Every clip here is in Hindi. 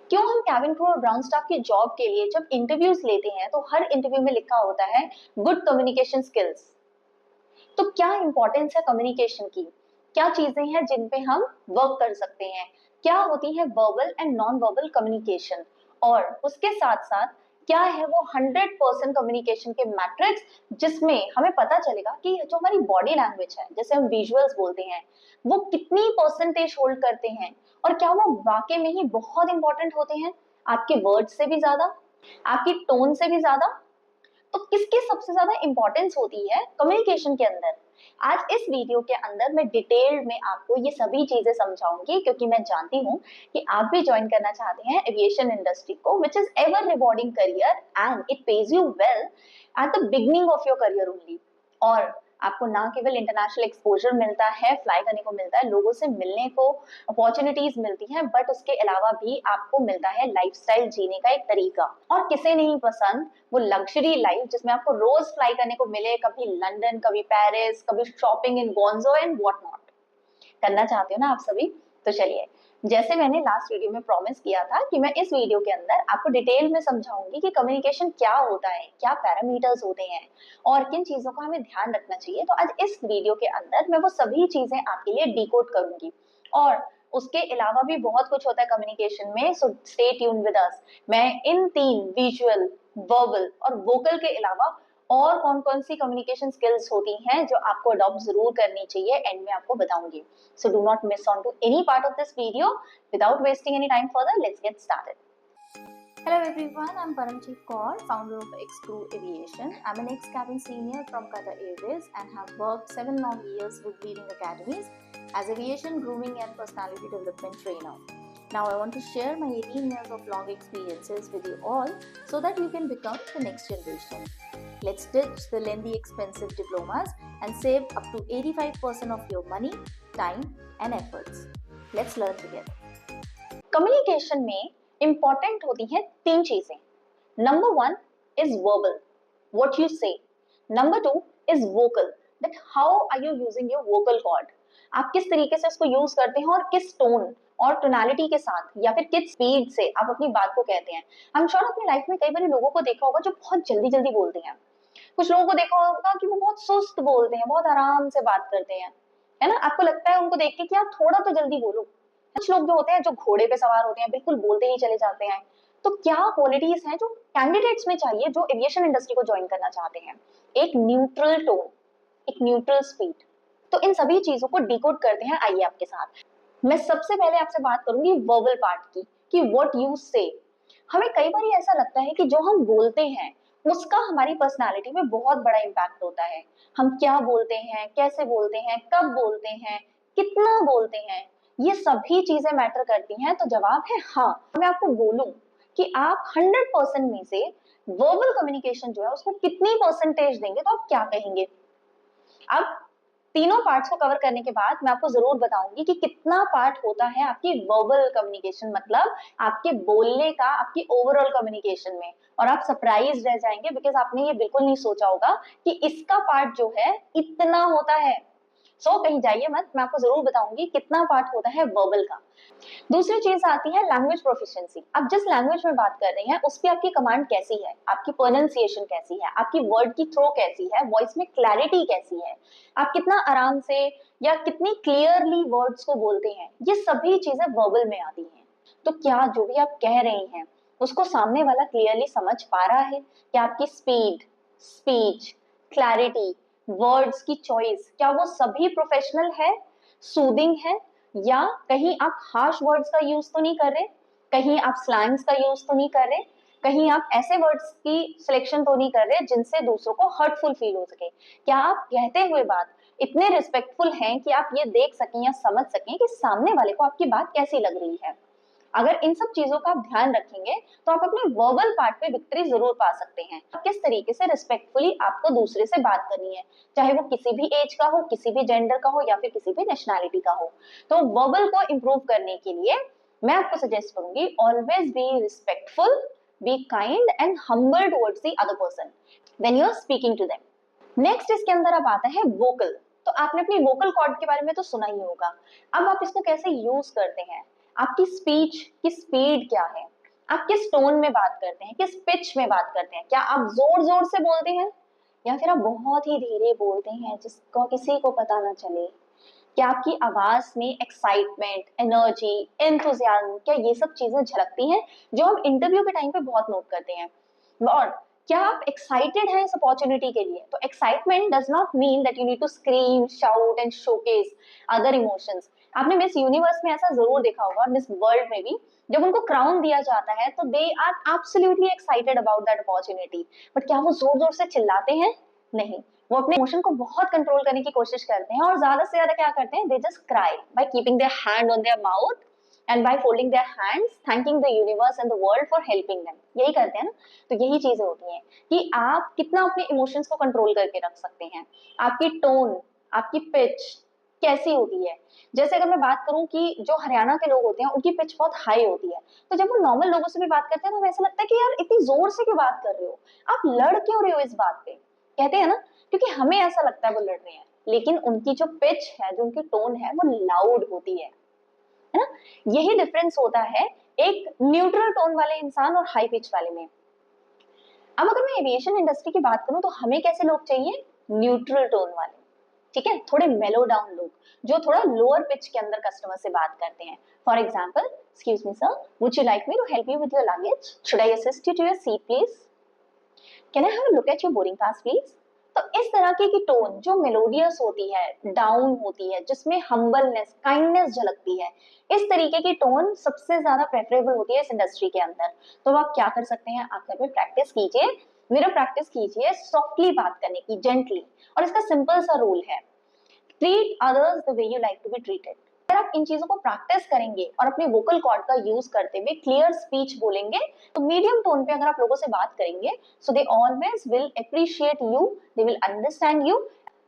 क्यों हम कैबिन क्रू और ग्राउंड स्टाफ की जॉब के लिए जब इंटरव्यूज लेते हैं तो हर इंटरव्यू में लिखा होता है गुड कम्युनिकेशन स्किल्स। तो क्या इंपॉर्टेंस है कम्युनिकेशन की, क्या चीजें हैं जिन पे हम वर्क कर सकते हैं, क्या होती है verbal and non verbal communication, और उसके साथ साथ क्या है वो 100% कम्युनिकेशन के मैट्रिक्स जिसमें हमें पता चलेगा कि जो हमारी बॉडी लैंग्वेज है, जैसे हम विजुअल्स बोलते हैं, वो कितनी परसेंटेज होल्ड करते हैं, और क्या वो वाकई में ही बहुत इंपॉर्टेंट होते हैं, आपके वर्ड से भी ज्यादा, आपकी टोन से भी ज्यादा। तो किसकी सबसे ज्यादा इंपॉर्टेंस होती है कम्युनिकेशन के अंदर। आज इस वीडियो के अंदर मैं डिटेल में आपको ये सभी चीजें समझाऊंगी, क्योंकि मैं जानती हूँ कि आप भी ज्वाइन करना चाहते हैं एविएशन इंडस्ट्री को, which is ever rewarding career and it pays you well at the beginning of your career only. और आपको ना केवल इंटरनेशनल एक्सपोजर मिलता है, फ्लाई करने को मिलता है, लोगों से मिलने को अपॉर्चुनिटीज मिलती हैं, बट उसके अलावा भी आपको मिलता है लाइफस्टाइल जीने का एक तरीका। और किसे नहीं पसंद वो लग्जरी लाइफ जिसमें आपको रोज फ्लाई करने को मिले, कभी लंदन, कभी पेरिस, कभी shopping in Gonzo and what not. करना चाहते हो ना आप सभी? तो चलिए, जैसे मैंने लास्ट वीडियो में प्रॉमिस किया था कि मैं इस वीडियो के अंदर आपको डिटेल में समझाऊंगी कि कम्युनिकेशन क्या होता है, क्या पैरामीटर्स होते हैं और किन चीजों का हमें ध्यान रखना चाहिए। तो आज इस वीडियो के अंदर मैं वो सभी चीजें आपके लिए डिकोड करूंगी। और उसके अलावा भी बहुत कुछ होता है कम्युनिकेशन में, so stay tune with us. मैं इन तीन विजुअल, वर्बल और वोकल के अलावा और कौन कौन सी कम्युनिकेशन स्किल्स होती हैं जो आपको अडॉप्ट जरूर करनी चाहिए, एंड में आपको बताऊंगी। So do not miss on to any part of this video. Without wasting any time further, let's get started. Hello everyone, I'm Paramjeet Kaur, founder of X-Crew Aviation. I'm an ex-cabin senior from Qatar Airways and have worked 7 long years with leading academies as aviation grooming and personality development trainer. Now I want to share my 18 years of long experiences with you all so that you can become the next generation. Let's ditch the lengthy expensive diplomas and save up to 85% of your money, time and efforts. Let's learn together. Communication में important होती हैं तीन चीजें. Number 1 is verbal, what you say. Number 2 is vocal, that how are you using your vocal cord. आप किस तरीके से इसको यूज करते हैं और किस टोन और टोनालिटी के साथ या फिर किस स्पीड से आप अपनी बात को कहते हैं। हम श्योर अपनी लाइफ में कई बार लोगों को देखा होगा जो बहुत जल्दी जल्दी बोलते हैं। कुछ लोगों को देखा होगा कि वो बहुत सुस्त बोलते हैं, बहुत आराम से बात करते हैं, है ना। आपको लगता है उनको देख के कि यार थोड़ा तो जल्दी बोलो। कुछ लोग जो होते हैं जो घोड़े पे सवार होते हैं, बिल्कुल बोलते ही चले जाते हैं। तो क्या क्वालिटीज हैं जो कैंडिडेट्स में चाहिए जो एविएशन इंडस्ट्री को ज्वाइन करना चाहते हैं? एक न्यूट्रल टोन, एक न्यूट्रल स्पीड। तो इन सभी चीजों को डिकोड करते हैं, आइए आपके साथ। मैं सबसे पहले आपसे बात करूंगी वर्बल पार्ट की, कि व्हाट यू से। हमें कई बार ऐसा लगता है कि जो हम बोलते हैं उसका हमारी पर्सनालिटी में बहुत बड़ा इम्पैक्ट होता है। हम क्या बोलते हैं, कैसे बोलते हैं, कब बोलते हैं, कितना बोलते हैं, ये सभी चीजें मैटर करती हैं। तो जवाब है हाँ। मैं आपको बोलूं कि आप 100% में से वर्बल कम्युनिकेशन जो है उसको कितनी परसेंटेज देंगे, तो आप क्या कहेंगे? अब तीनों पार्ट्स को कवर करने के बाद मैं आपको जरूर बताऊंगी कि कितना पार्ट होता है आपकी वर्बल कम्युनिकेशन, मतलब आपके बोलने का, आपकी ओवरऑल कम्युनिकेशन में। और आप सरप्राइज रह जाएंगे बिकॉज आपने ये बिल्कुल नहीं सोचा होगा कि इसका पार्ट जो है इतना होता है। सो कहीं जाइए मत, मैं आपको जरूर बताऊंगी कितना पार्ट होता है वर्बल का। दूसरी चीज आती है लैंग्वेज प्रोफिशिएंसी। आप जिस लैंग्वेज में बात कर रहे हैं उस पर आपकी कमांड कैसी है, आपकी प्रोनाउंसिएशन कैसी है, आपकी वर्ड की थ्रो कैसी है, वॉइस में क्लैरिटी कैसी है, आप कितना आराम से या कितनी क्लियरली वर्ड्स को बोलते हैं, ये सभी चीजें वर्बल में आती हैं। तो क्या जो भी आप कह रहे हैं उसको सामने वाला क्लियरली समझ पा रहा है? क्या आपकी स्पीड, स्पीच, क्लैरिटी, वर्ड्स की चॉइस, क्या वो सभी प्रोफेशनल है, सूदिंग है, या कहीं आप हार्श वर्ड्स का यूज तो नहीं कर रहे, कहीं आप स्लैंग्स का यूज तो नहीं कर रहे, कहीं आप ऐसे वर्ड्स की सिलेक्शन तो नहीं कर रहे जिनसे दूसरों को हर्टफुल फील हो सके। क्या आप कहते हुए बात इतने रिस्पेक्टफुल हैं कि आप ये देख सकें या समझ सकें कि सामने वाले को आपकी बात कैसी लग रही है? अगर इन सब चीजों का आप ध्यान रखेंगे तो आप अपने वर्बल पार्ट पे विक्ट्री जरूर पा सकते हैं। किस तरीके से रिस्पेक्टफुली आपको दूसरे से बात करनी है, चाहे वो किसी भी एज का हो, किसी भी जेंडर का हो या फिर किसी भी नेशनैलिटी का हो। तो वर्बल को इंप्रूव करने के लिए मैं आपको सजेस्ट करूंगी, always be respectful, be kind and humble towards the other person when you are speaking to them. Next इसके अंदर अब आता है वोकल। तो आपने अपनी वोकल कॉर्ड के बारे में तो सुना ही होगा। अब आप इसको कैसे यूज करते हैं, आपकी स्पीच की स्पीड क्या है, आप किस टोन में बात करते हैं, किस पिच में बात करते हैं, क्या आप जोर जोर से बोलते हैं या फिर आप बहुत ही धीरे बोलते हैं जिसको किसी को पता ना चले। क्या आपकी आवाज में एक्साइटमेंट, एनर्जी, एंथुजियाज्म, क्या ये सब चीजें झलकती हैं जो हम इंटरव्यू के टाइम पे बहुत नोट करते हैं। और क्या आप एक्साइटेड हैं इस अपॉर्चुनिटी के लिए? तो excitement does not mean that you need to scream, shout and showcase other emotions. आपने मिस यूनिवर्स में ऐसा जरूर देखा होगा और मिस वर्ल्ड में भी, जब उनको क्राउन दिया जाता है तो they are absolutely excited about that opportunity, but क्या वो जोर जोर से चिल्लाते हैं? नहीं, वो अपने इमोशन को बहुत कंट्रोल करने की कोशिश करते हैं और ज्यादा से ज्यादा क्या करते हैं, they just cry by keeping their hand on their mouth and by folding their hands, thanking the universe and the world for helping them. यही करते हैं ना। तो यही चीजें होती हैं कि आप कितना अपने इमोशंस को कंट्रोल करके रख सकते हैं। आपकी टोन, आपकी पिच कैसी होती है। जैसे अगर मैं बात करूं कि जो हरियाणा के लोग होते हैं उनकी पिच बहुत हाई होती है, तो जब वो नॉर्मल लोगों से भी बात करते हैं तो हमें ऐसा लगता है कि यार इतनी जोर से क्यों बात कर रहे हो, आप लड़ क्यों रहे हो इस बात पे, कहते हैं ना, क्योंकि हमें ऐसा लगता है वो लड़ रहे हैं, लेकिन उनकी जो पिच है, जो उनकी टोन है, वो लाउड होती है ना। यही डिफरेंस होता है एक न्यूट्रल टोन वाले इंसान और हाई पिच वाले में। अब अगर मैं एविएशन इंडस्ट्री की बात करूं तो हमें कैसे लोग चाहिए, न्यूट्रल टोन वाले, ठीक है, थोड़े मेलो डाउन लोग जो थोड़ा लोअर पिच के अंदर कस्टमर से बात करते हैं। For example, excuse me sir, would you like me to help you with your luggage, should I assist you to your seat please, can I have a look at your boarding pass please. तो इस तरह की टोन जो मेलोडियस होती है, डाउन होती है, जिसमें हम्बलनेस, काइंडनेस झलकती है, इस तरीके की टोन सबसे ज्यादा प्रेफरेबल होती है इस इंडस्ट्री के अंदर। तो आप क्या कर सकते हैं, आप घर में प्रैक्टिस कीजिए, मेरा प्रैक्टिस कीजिए सॉफ्टली बात करने की, जेंटली। और इसका सिंपल सा रूल है, treat others the way you like to be treated. अगर आप इन चीजों को प्रैक्टिस करेंगे और अपने वोकल कॉर्ड का यूज करते हुए क्लियर स्पीच बोलेंगे, तो मीडियम टोन पे अगर आप लोगों से बात करेंगे, so they always will appreciate you, they will understand you,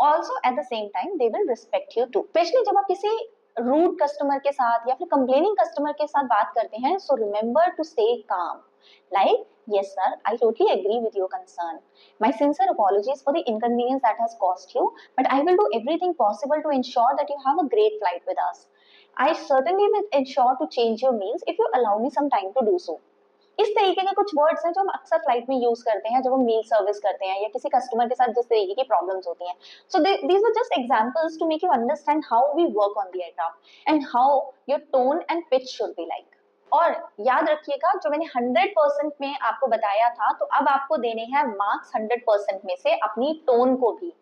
also at the same time they will respect you too. Specially जब आप किसी रूड कस्टमर के साथ या फिर कंप्लेनिंग कस्टमर के साथ बात करते हैं, so remember to stay calm, like, yes sir, I totally agree with your concern, my sincere apologies for the inconvenience that has caused you, but I will do everything possible to ensure that you have a great flight with us. I certainly will ensure to change your meals if you allow me some time to do so. इस तरीके के कुछ वर्ड्स हैं जो हम अक्सर फ्लाइट में यूज करते हैं जब हम मील सर्विस करते हैं या किसी कस्टमर के साथ जिस तरीके की प्रॉब्लम्स होती हैं। So these are just examples to make you understand how we work on the aircraft and how your tone and pitch should be like. और याद रखिएगा, जो मैंने 100% में आपको बताया था, तो अब आपको देने हैं मार्क्स 100% में से अपनी टोन को भी।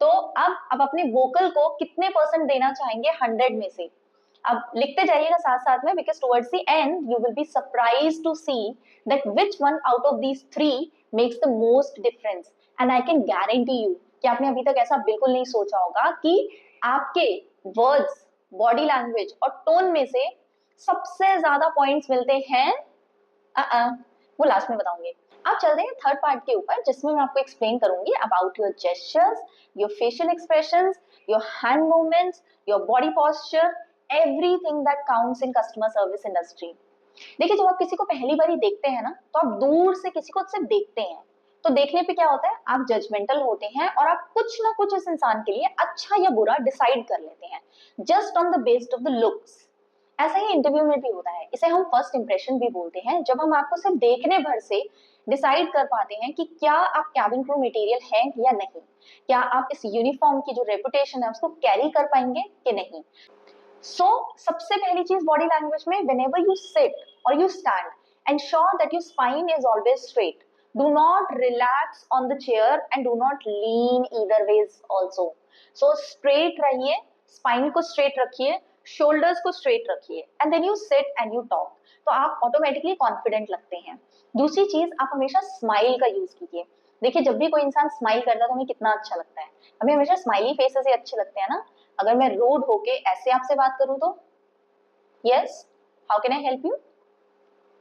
तो अब अपने वोकल को कितने परसेंट देना चाहेंगे 100 में से? अब लिखते जाइएगा साथ साथ में, because towards the end you will be surprised to see that which one out of these 3 makes the most difference. And I can guarantee you कि आपने अभी तक ऐसा बिल्कुल नहीं सोचा होगा कि आपके वर्ड्स, बॉडी लैंग्वेज और टोन में से सबसे ज्यादा पॉइंट्स मिलते हैं। वो लास्ट में बताऊंगी। अब चलते हैं थर्ड पार्ट के ऊपर, जिसमें मैं आपको एक्सप्लेन करूंगी about your gestures, your facial expressions, your hand movements, your body posture, everything that counts in customer service industry. देखिए, जब आप किसी को पहली बार देखते हैं ना, तो आप दूर से किसी को सिर्फ देखते हैं, तो देखने पे क्या होता है, आप जजमेंटल होते हैं और आप कुछ ना कुछ इस इंसान के लिए अच्छा या बुरा डिसाइड कर लेते हैं just on the based of the looks. ऐसा ही इंटरव्यू में भी होता है, इसे हम फर्स्ट इंप्रेशन भी बोलते हैं, जब हम आपको सिर्फ देखने भर से डिसाइड कर पाते हैं कि क्या आप कैबिन क्रू मटेरियल हैं या नहीं, क्या आप इस यूनिफॉर्म की जो रेपुटेशन है उसको कैरी कर पाएंगे कि नहीं। सबसे पहली चीज बॉडी लैंग्वेज में, whenever you sit or you stand, ensure that your spine is always straight. Do not relax on the chair and do not lean either ways also. So straight रहिए, spine को straight रखिए, shoulders को straight रखिए, and then you sit and you talk. तो आप ऑटोमेटिकली कॉन्फिडेंट लगते हैं। दूसरी चीज, आप हमेशा स्माइल का यूज कीजिए। देखिए, जब भी कोई इंसान स्माइल करता है तो हमें कितना अच्छा लगता है, हमें हमेशा स्माइली फेसेस ही अच्छे लगते हैं ना। अगर मैं रूड होके ऐसे आपसे बात करूं तो yes, how can I help you,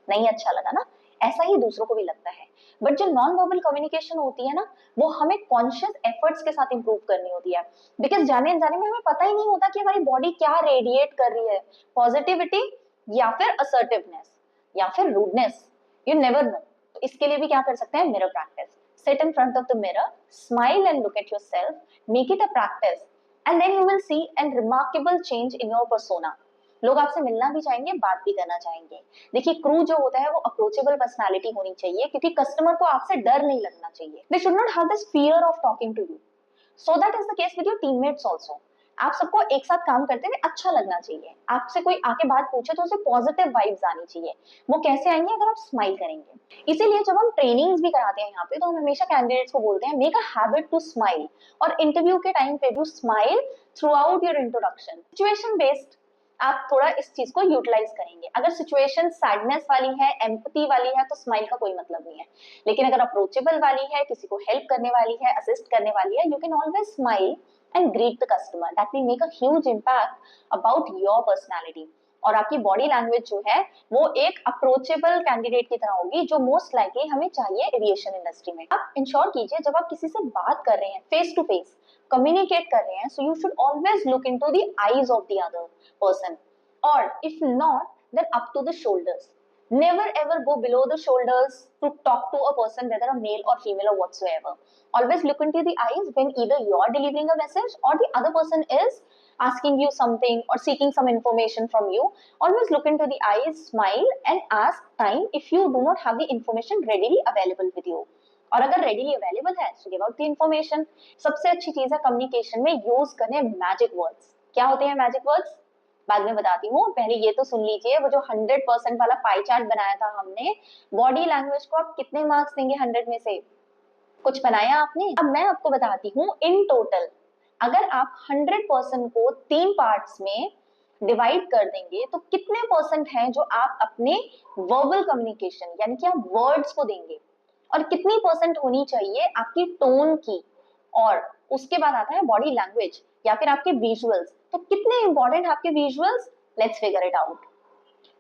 नहीं अच्छा लगा ना। ऐसा ही दूसरों को भी लगता है। बट जो नॉन वर्बल कम्युनिकेशन होती है ना, वो हमें कॉन्शियस एफर्ट्स के साथ इंप्रूव करनी होती है, बिकॉज जाने अनजाने में हमें पता ही नहीं होता कि हमारी बॉडी क्या रेडिएट कर रही है, पॉजिटिविटी या फिर असर्टिवनेस या फिर रूडनेस, यू नेवर नो। तो इसके लिए भी क्या कर सकते हैं, mirror practice. Sit in front of the mirror, smile and look at yourself, make it a practice, and then you will see a remarkable change in your persona. लोग आपसे मिलना भी चाहेंगे, बात भी करना चाहेंगे। देखिए क्रू जो होता है वो अप्रोचेबल पर्सनालिटी होनी चाहिए, क्योंकि कस्टमर को आपसे डर नहीं लगना चाहिए। They should not have this fear of talking to you. So that is the case with your teammates also. आप सबको एक साथ काम करते हुए अच्छा लगना चाहिए। आपसे कोई आके बात पूछे तो उसे पॉजिटिव वाइब्स आनी चाहिए। वो कैसे आएंगे? अगर आप स्माइल करेंगे। इसीलिए जब हम ट्रेनिंग्स भी कराते हैं यहाँ पे, तो हम हमेशा कैंडिडेट्स को बोलते हैं make a habit to smile, और इंटरव्यू के टाइम पे भी smile throughout your introduction. Situation based आप थोड़ा इस चीज को यूटिलाइज करेंगे। अगर सिचुएशन सैडनेस वाली है, एम्पैथी वाली है, तो स्माइल का कोई मतलब नहीं है। लेकिन अगर अप्रोचेबल वाली है, किसी को हेल्प करने वाली है, असिस्ट करने वाली है, you can always smile and greet the customer. That will make a huge impact about your personality. और आपकी बॉडी लैंग्वेज जो है वो एक अप्रोचेबल कैंडिडेट की तरह होगी, जो मोस्ट लाइकली हमें चाहिए एविएशन इंडस्ट्री में। आप इंश्योर कीजिए जब आप किसी से बात कर रहे हैं, फेस टू फेस कम्युनिकेट कर रहे हैं, so you should always look into the eyes of the other person, or if not, then up to the shoulders. Never ever go below the shoulders to talk to a person, whether a male or female or whatsoever. Always look into the eyes when either you're delivering a message or the other person is asking you something or seeking some information from you. Always look into the eyes, smile and ask time if you do not have the information readily available with you. और अगर रेडीली अवेलेबल है तो गिव आउट द इंफॉर्मेशन। सबसे अच्छी चीज है कम्युनिकेशन में यूज करने मैजिक वर्ड्स। क्या होते हैं मैजिक वर्ड्स? बाद में बताती हूँ, पहले ये तो सुन लीजिए। वो जो 100% वाला पाई चार्ट बनाया था हमने, बॉडी लैंग्वेज को आप कितने मार्क्स देंगे 100 में से? कुछ बनाया आपने? अब मैं आपको बताती हूँ इन टोटल, अगर आप 100% को 3 पार्ट्स में डिवाइड कर देंगे तो कितने परसेंट है जो आप अपने वर्बल कम्युनिकेशन यानी कि आप वर्ड्स को देंगे, और कितनी परसेंट होनी चाहिए आपकी टोन की, और उसके बाद आता है बॉडी लैंग्वेज या फिर आपके विजुअल्स। तो कितने इंपॉर्टेंट आपके visuals? Let's figure it out.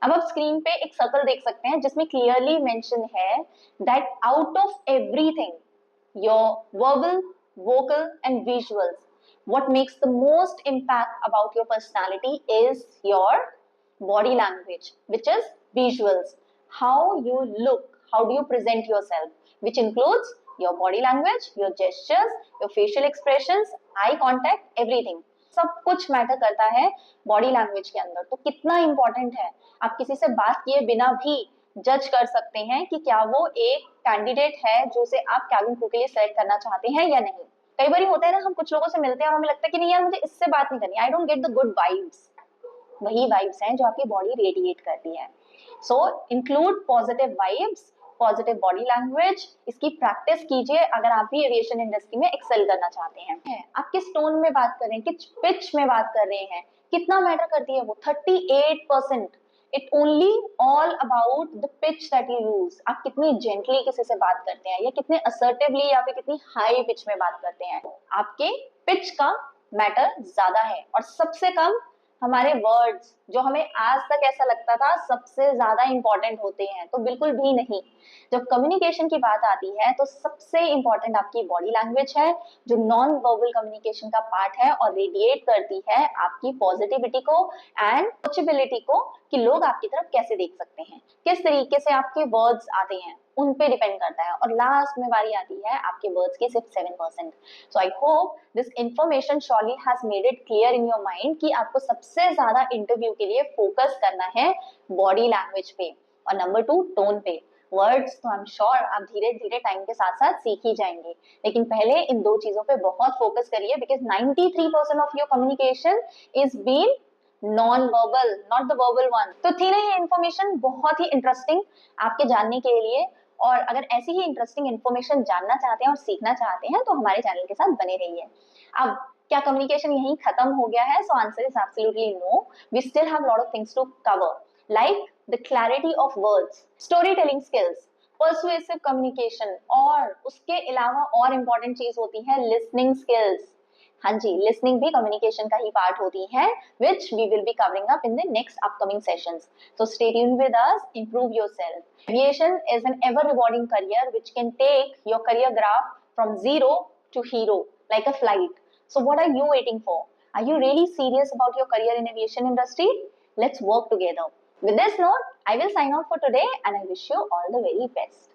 अब आप स्क्रीन पे एक सर्कल देख सकते हैं जिसमें क्लियरली मेंशन है that out of everything your verbal, vocal and visuals, what makes the most impact about your personality is your body language, which is visuals. How you look, how do you present yourself, which includes your body language, your gestures, your facial expressions, eye contact, everything. सब कुछ मैटर करता है बॉडी लैंग्वेज के अंदर। तो कितना इंपॉर्टेंट है, आप किसी से बात किए बिना भी जज कर सकते हैं कि क्या वो एक कैंडिडेट है जो से आप कैबिन क्रू के लिए सेलेक्ट करना चाहते हैं या नहीं। कई बार होता है ना, हम कुछ लोगों से मिलते हैं और हमें लगता है कि नहीं यार मुझे इससे बात नहीं करनी, I don't get the good vibes. वही वाइब्स हैं जो आपकी बॉडी रेडिएट करती है। So include positive vibes, positive body language. इसकी प्रैक्टिस कीजिए अगर आप भी एविएशन इंडस्ट्री में एक्सेल करना चाहते हैं। आप किस टोन में बात कर रहे हैं, किस पिच में बात कर रहे हैं, कितना मैटर करती है वो? 38%। It only all about the pitch that you use. आप कितनी जेंटली किसी से बात करते हैं, या कितने असर्टिवली या फिर कितनी हाई पिच में बात करते हैं। आपके पिच का मैटर ज्यादा है, और सबसे कम हमारे वर्ड्स, जो हमें आज तक ऐसा लगता था सबसे ज्यादा इंपॉर्टेंट होते हैं, तो बिल्कुल भी नहीं। जब कम्युनिकेशन की बात आती है तो सबसे इंपॉर्टेंट आपकी बॉडी लैंग्वेज है, जो नॉन वर्बल कम्युनिकेशन का पार्ट है और रेडिएट करती है आपकी पॉजिटिविटी को एंड अप्रोचेबिलिटी को, कि लोग आपकी तरफ कैसे देख सकते हैं, किस तरीके से आपके वर्ड्स आते हैं, उन पे डिपेंड करता है। और लास्ट में बारी आती है आपके वर्ड्स की सिर्फ 7%। So I hope this information surely has made it clear in your mind कि आपको सबसे ज्यादा इंटरव्यू के लिए फोकस करना है बॉडी लैंग्वेज पे, और नंबर 2 टोन पे। वर्ड्स तो आई एम श्योर आप धीरे धीरे टाइम के साथ साथ सीख ही जाएंगे, लेकिन पहले इन 2 चीजों पे बहुत फोकस करिए, because 93% of your communication is been non verbal, not the verbal one. तो थी ना ये इन्फॉर्मेशन बहुत ही इंटरेस्टिंग आपके जानने के लिए, और अगर ऐसी ही इंटरेस्टिंग इन्फॉर्मेशन जानना चाहते हैं और सीखना चाहते हैं तो हमारे चैनल के साथ बने रहिए। अब क्या कम्युनिकेशन यहीं खत्म हो गया है? So answer is absolutely no. We still have lot of things to cover, like the clarity of words, storytelling skills, persuasive communication, और उसके अलावा और इंपॉर्टेंट चीज होती है लिसनिंग स्किल्स। हाँ जी, लिसनिंग भी कम्युनिकेशन का ही पार्ट होती है, which we will be covering up in the next upcoming sessions. So stay tuned with us, improve yourself. Aviation is an ever rewarding career which can take your career graph from zero to hero, like a flight. So what are you waiting for? Are you really serious about your career in aviation industry? Let's work together. With this note, I will sign off for today and I wish you all the very best.